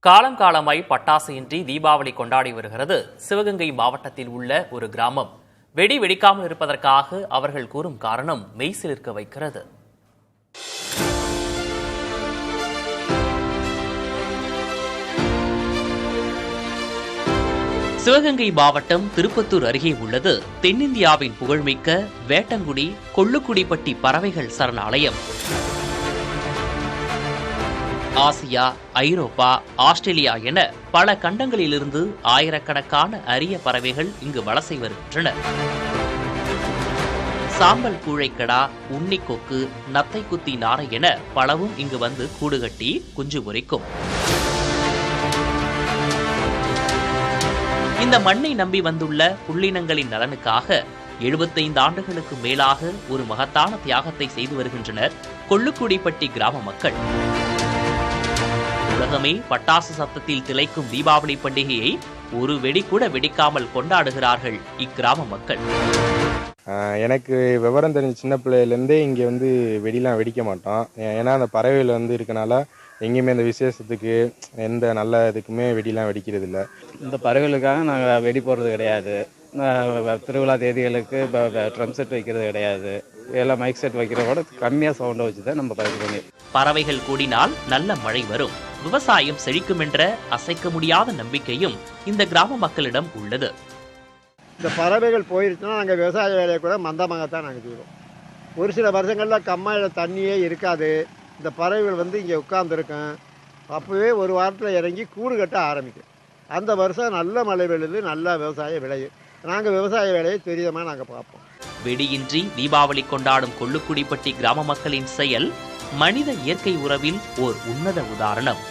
காலம் காலமாய் பட்டாசையின்றி தீபாவளி கொண்டாடி வருகிறது சிவகங்கை மாவட்டத்தில் உள்ள ஒரு கிராமம். வெடி வெடிக்காமல் இருப்பதற்காக அவர்கள் கூறும் காரணம் மெய்சிலிர்க்க வைக்கிறது. சிவகங்கை மாவட்டம் திருப்பத்தூர் அருகே உள்ளது தென்னிந்தியாவின் புகழ்மிக்க வேட்டங்குடி கொள்ளுக்குடிப்பட்டி பறவைகள் சரணாலயம். ஆசியா, ஐரோப்பா, ஆஸ்திரேலியா என பல கண்டங்களிலிருந்து ஆயிரக்கணக்கான அரிய பறவைகள் இங்கு வலசை வருகின்றன. சாம்பல் கூழைக்கடா, உன்னிக்கொக்கு, நத்தை குத்தி நாரை என பலவும் இங்கு வந்து கூடுகட்டி குஞ்சு பொரிக்கும். இந்த மண்ணை நம்பி வந்துள்ள புள்ளினங்களின் நலனுக்காக 75 ஆண்டுகளுக்கு மேலாக ஒரு மகத்தான தியாகத்தை செய்து வருகின்றனர் கொள்ளுக்குடிப்பட்டி கிராம மக்கள். உலகமே பட்டாசு சத்தத்தில் திளைக்கும் தீபாவளி பண்டிகையை ஒரு வெடி கூட வெடிக்காமல் கொண்டாடுகிறார்கள் இக்கிராம மக்கள். எனக்கு விவரம் தெரிஞ்ச சின்ன பிள்ளையிலேருந்தே இங்கே வந்து வெடிலாம் வெடிக்க மாட்டோம். ஏன்னா அந்த பறவைகள் வந்து இருக்கனால எங்கேயுமே இந்த விசேஷத்துக்கு எந்த நல்ல இதுக்குமே வெடிலாம் வெடிக்கிறது இல்லை. இந்த பறவைகளுக்காக நாங்கள் வெடி போடுறது கிடையாது. திருவிழா தேதிகளுக்கு ட்ரம் செட் வைக்கிறது கிடையாது. எல்லாம் மைக் செட் வைக்கிற கூட கம்மியாக சவுண்டை வச்சு தான் நம்ம பயன்படுத்தி. பறவைகள் கூடினால் நல்ல மழை வரும், விவசாயம் செழிக்கும் என்ற அசைக்க முடியாத நம்பிக்கையும் இந்த கிராம மக்களிடம் உள்ளது. இந்த பறவைகள் போயிருச்சுன்னா நாங்கள் விவசாய வேலையை கூட மந்தமாகத்தான் நாங்கள் செய்வோம். ஒரு சில வருஷங்களில் கம்மாயில் தண்ணியே இருக்காது. இந்த பறவைகள் வந்து இங்கே உட்கார்ந்துருக்கேன். அப்போவே ஒரு வாரத்தில் இறங்கி கூடு கட்ட ஆரம்பிக்கும். அந்த வருஷம் நல்ல மழை விழுது, நல்ல விவசாய விளையும். நாங்கள் விவசாய வேலையை துரிதமாக நாங்கள் பார்ப்போம். வெடியின்றி தீபாவளி கொண்டாடும் கொள்ளுக்குடிப்பட்டி கிராம மக்களின் செயல் மனித இயற்கை உறவில் ஓர் உன்னத உதாரணம்.